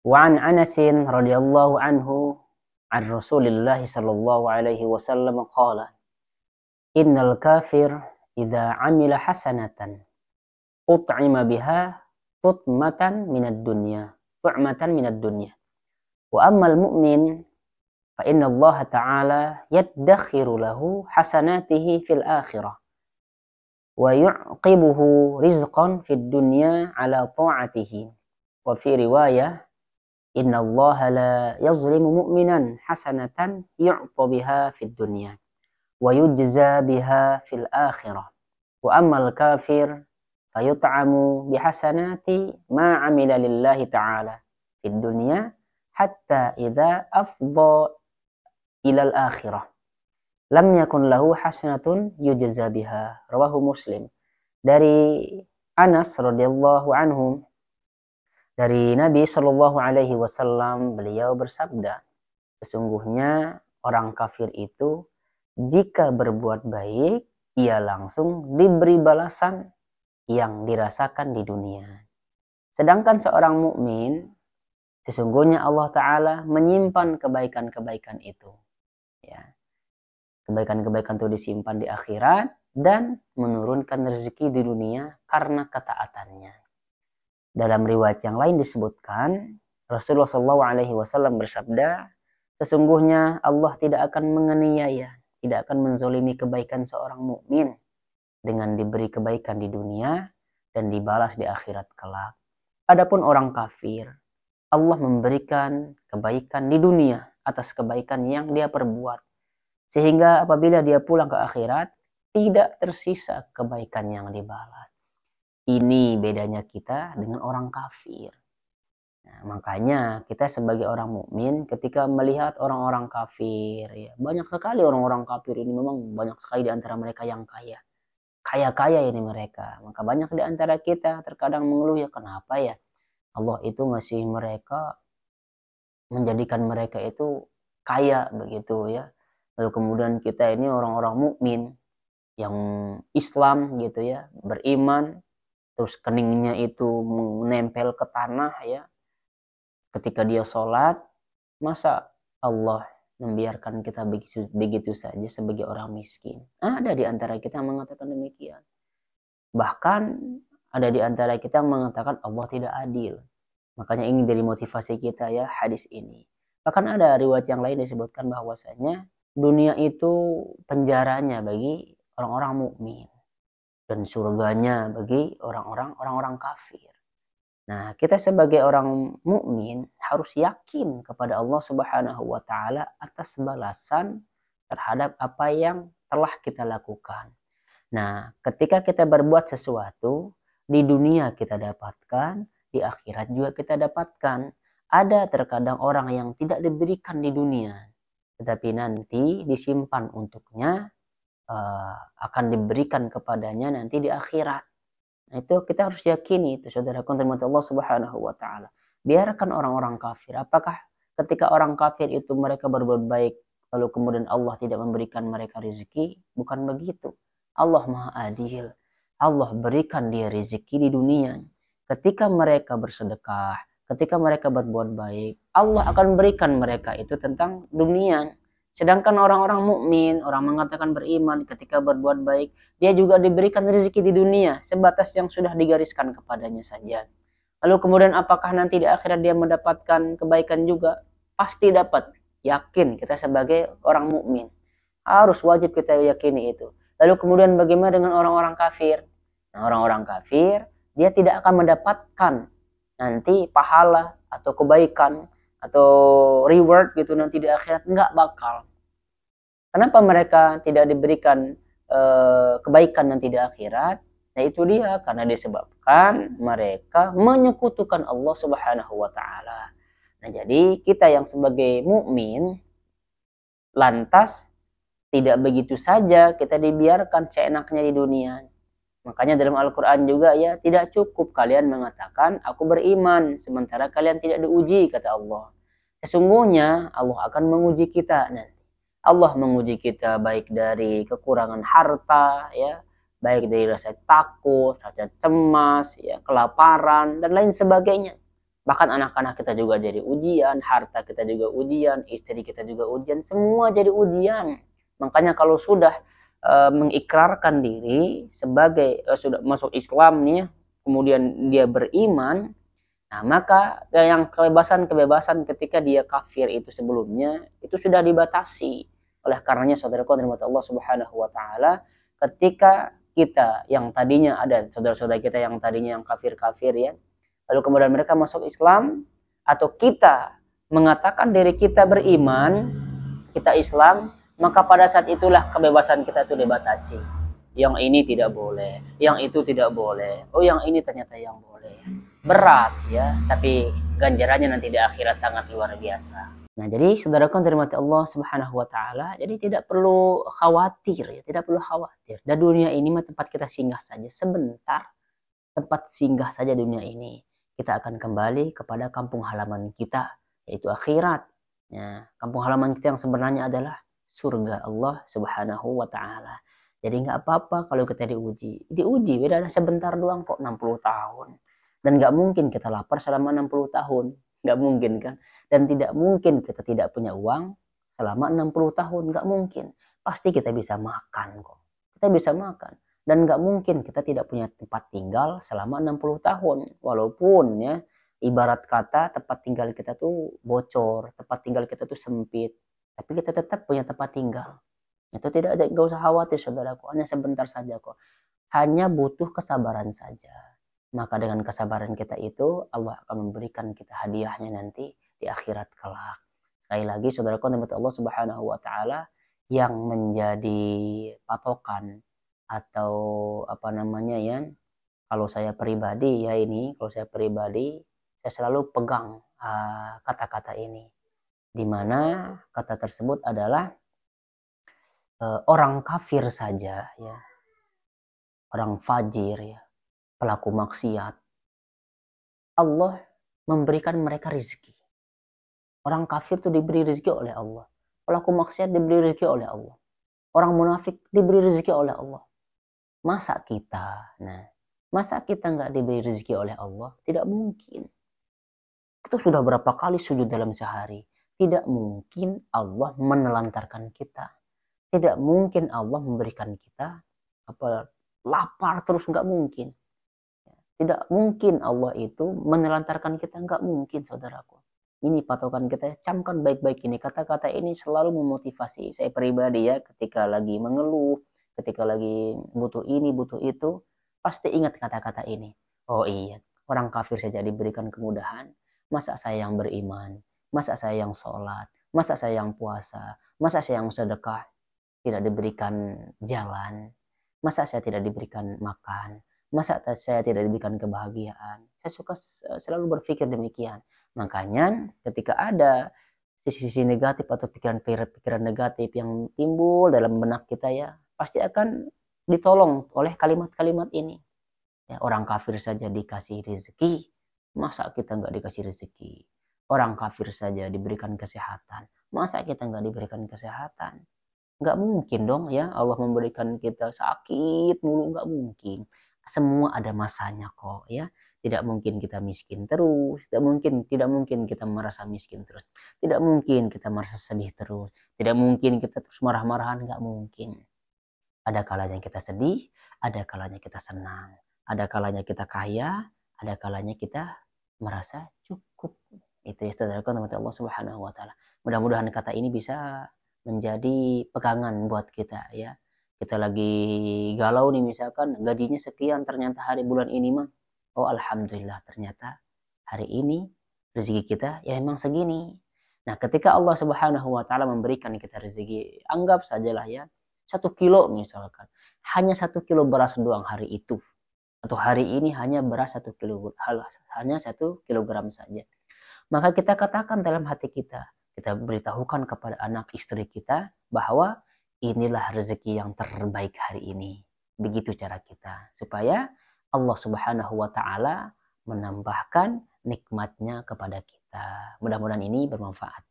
Wa an Anas radhiyallahu anhu an Rasulillah sallallahu alaihi wasallam qala innal kafir idza amila hasanatan ut'ima biha tu'matan minad dunya wa ammal mu'min fa inna Allah ta'ala yaddakhiru lahu hasanatihi fil akhirah wa yu'qibuhu rizqan fid dunya ala ta'atihi wa fi riwayah inna Allah la yazlimu mu'minan hasanatan yu'ta biha fid dunya wa yujza biha fil akhirah wa ammal kafir fayut'amu bihasanati ma 'amila lillahi ta'ala fid dunya hatta idza afdha ila al akhirah lam yakun lahu hasanatun yujza biha. Rawahu Muslim. Dari Anas radhiyallahu anhu, dari Nabi Shallallahu alaihi wasallam, beliau bersabda, sesungguhnya orang kafir itu jika berbuat baik, ia langsung diberi balasan yang dirasakan di dunia. Sedangkan seorang mukmin, sesungguhnya Allah Ta'ala menyimpan kebaikan-kebaikan itu. Ya. Kebaikan-kebaikan itu disimpan di akhirat dan menurunkan rezeki di dunia karena ketaatannya. Dalam riwayat yang lain disebutkan, Rasulullah SAW bersabda, sesungguhnya Allah tidak akan menganiaya, tidak akan menzolimi kebaikan seorang mukmin dengan diberi kebaikan di dunia dan dibalas di akhirat kelak. Adapun orang kafir, Allah memberikan kebaikan di dunia atas kebaikan yang dia perbuat. Sehingga apabila dia pulang ke akhirat, tidak tersisa kebaikan yang dibalas. Ini bedanya kita dengan orang kafir. Nah, makanya kita sebagai orang mukmin ketika melihat orang-orang kafir, ya, banyak sekali orang-orang kafir ini, memang banyak sekali di antara mereka yang kaya. Kaya-kaya ini mereka. Maka banyak di antara kita terkadang mengeluh, ya kenapa ya Allah itu masih menjadikan mereka itu kaya begitu ya. Lalu kemudian kita ini orang-orang mukmin yang Islam gitu ya, beriman, terus keningnya itu menempel ke tanah ya. Ketika dia sholat, masa Allah membiarkan kita begitu saja sebagai orang miskin? Ada di antara kita yang mengatakan demikian. Bahkan ada di antara kita yang mengatakan Allah tidak adil. Makanya ini dari motivasi kita ya hadis ini. Bahkan ada riwayat yang lain disebutkan bahwasanya dunia itu penjaranya bagi orang-orang mukmin dan surganya bagi orang-orang kafir. Nah, kita sebagai orang mukmin harus yakin kepada Allah Subhanahu wa taala atas balasan terhadap apa yang telah kita lakukan. Nah, ketika kita berbuat sesuatu, di dunia kita dapatkan, di akhirat juga kita dapatkan. Ada terkadang orang yang tidak diberikan di dunia, tetapi nanti disimpan untuknya, akan diberikan kepadanya nanti di akhirat. Nah, itu kita harus yakini itu, saudara terhadap Allah Subhanahu wa taala. Biarkan orang-orang kafir. Apakah ketika orang kafir itu mereka berbuat baik lalu kemudian Allah tidak memberikan mereka rezeki? Bukan begitu. Allah Maha Adil. Allah berikan dia rezeki di dunia. Ketika mereka bersedekah, ketika mereka berbuat baik, Allah akan berikan mereka itu tentang dunia. Sedangkan orang-orang mukmin, orang mengatakan beriman, ketika berbuat baik, dia juga diberikan rezeki di dunia sebatas yang sudah digariskan kepadanya saja. Lalu kemudian apakah nanti di akhirat dia mendapatkan kebaikan juga? Pasti dapat. Yakin kita sebagai orang mukmin. Harus wajib kita yakini itu. Lalu kemudian bagaimana dengan orang-orang kafir? Nah, orang-orang kafir, dia tidak akan mendapatkan nanti pahala atau kebaikan atau reward gitu nanti di akhirat, nggak bakal. Kenapa mereka tidak diberikan kebaikan nanti di akhirat? Nah itu dia, karena disebabkan mereka menyekutukan Allah Subhanahu wa taala. Nah jadi kita yang sebagai mukmin lantas tidak begitu saja kita dibiarkan seenaknya di dunia. Makanya dalam Al-Quran juga ya, tidak cukup kalian mengatakan aku beriman sementara kalian tidak diuji, kata Allah. Sesungguhnya Allah akan menguji kita nanti. Allah menguji kita baik dari kekurangan harta ya, baik dari rasa takut, rasa cemas, ya, kelaparan dan lain sebagainya. Bahkan anak-anak kita juga jadi ujian, harta kita juga ujian, istri kita juga ujian, semua jadi ujian. Makanya kalau sudah mengikrarkan diri sebagai sudah masuk Islam nih, kemudian dia beriman, nah maka yang kebebasan ketika dia kafir itu sebelumnya itu sudah dibatasi. Oleh karenanya saudaraku rahmat Allah Subhanahu wa taala, ketika kita yang tadinya ada saudara-saudara kita yang tadinya yang kafir-kafir ya, lalu kemudian mereka masuk Islam, atau kita mengatakan diri kita beriman, kita Islam, maka pada saat itulah kebebasan kita itu dibatasi. Yang ini tidak boleh, yang itu tidak boleh. Oh, yang ini ternyata yang boleh. Berat ya, tapi ganjarannya nanti di akhirat sangat luar biasa. Nah, jadi saudaraku yang dirahmati Allah Subhanahu wa taala, jadi tidak perlu khawatir ya, tidak perlu khawatir. Dan dunia ini mah tempat kita singgah saja sebentar. Tempat singgah saja dunia ini. Kita akan kembali kepada kampung halaman kita, yaitu akhirat. Ya, kampung halaman kita yang sebenarnya adalah surga Allah Subhanahu wa taala. Jadi nggak apa-apa kalau kita diuji. Diuji beda sebentar doang kok, 60 tahun. Dan nggak mungkin kita lapar selama 60 tahun. Nggak mungkin kan? Dan tidak mungkin kita tidak punya uang selama 60 tahun. Nggak mungkin. Pasti kita bisa makan kok. Kita bisa makan. Dan nggak mungkin kita tidak punya tempat tinggal selama 60 tahun. Walaupun ya, ibarat kata tempat tinggal kita tuh bocor, tempat tinggal kita tuh sempit. Tapi kita tetap punya tempat tinggal. Itu tidak ada, nggak usah khawatir saudaraku, hanya sebentar saja kok. Hanya butuh kesabaran saja. Maka dengan kesabaran kita itu, Allah akan memberikan kita hadiahnya nanti di akhirat kelak. Sekali lagi saudaraku, Allah Subhanahu wa taala yang menjadi patokan atau apa namanya ya, kalau saya pribadi ya ini, kalau saya pribadi, saya selalu pegang kata-kata ini. Di mana kata tersebut adalah orang kafir saja ya, orang fajir ya, pelaku maksiat, Allah memberikan mereka rezeki. Orang kafir itu diberi rezeki oleh Allah, pelaku maksiat diberi rezeki oleh Allah, orang munafik diberi rezeki oleh Allah. Masa kita nggak diberi rezeki oleh Allah? Tidak mungkin. Kita sudah berapa kali sujud dalam sehari? Tidak mungkin Allah menelantarkan kita. Tidak mungkin Allah memberikan kita lapar terus, nggak mungkin. Tidak mungkin Allah itu menelantarkan kita, nggak mungkin saudaraku. Ini patokan kita, camkan baik-baik ini. Kata-kata ini selalu memotivasi saya pribadi ya, ketika lagi mengeluh, ketika lagi butuh ini, butuh itu, pasti ingat kata-kata ini. Oh iya, orang kafir saja diberikan kemudahan. Masa saya yang beriman, masa saya yang sholat, masa saya yang puasa, masa saya yang sedekah tidak diberikan jalan, masa saya tidak diberikan makan, masa saya tidak diberikan kebahagiaan. Saya suka selalu berpikir demikian. Makanya ketika ada sisi-sisi negatif atau pikiran-pikiran negatif yang timbul dalam benak kita ya, pasti akan ditolong oleh kalimat-kalimat ini. Ya, orang kafir saja dikasih rezeki, masa kita nggak dikasih rezeki? Orang kafir saja diberikan kesehatan, masa kita nggak diberikan kesehatan? Nggak mungkin dong ya Allah memberikan kita sakit mulu, nggak mungkin. Semua ada masanya kok ya. Tidak mungkin kita miskin terus, tidak mungkin kita merasa miskin terus, tidak mungkin kita merasa sedih terus, tidak mungkin kita terus marah-marahan, nggak mungkin. Ada kalanya kita sedih, ada kalanya kita senang, ada kalanya kita kaya, ada kalanya kita merasa cukup. Itu ya saudaraku Allah Subhanahu wa taala. Mudah-mudahan kata ini bisa menjadi pegangan buat kita ya. Kita lagi galau nih, misalkan gajinya sekian, ternyata hari bulan ini mah, oh alhamdulillah, ternyata hari ini rezeki kita ya memang segini. Nah ketika Allah Subhanahu wa taala memberikan kita rezeki, anggap sajalah ya 1 kilo misalkan, hanya 1 kilo beras doang hari itu, atau hari ini hanya beras 1 kilo, hanya 1 kilogram saja. Maka kita katakan dalam hati kita beritahukan kepada anak istri kita bahwa inilah rezeki yang terbaik hari ini. Begitu cara kita, supaya Allah Subhanahu wa taala menambahkan nikmatnya kepada kita. Mudah-mudahan ini bermanfaat.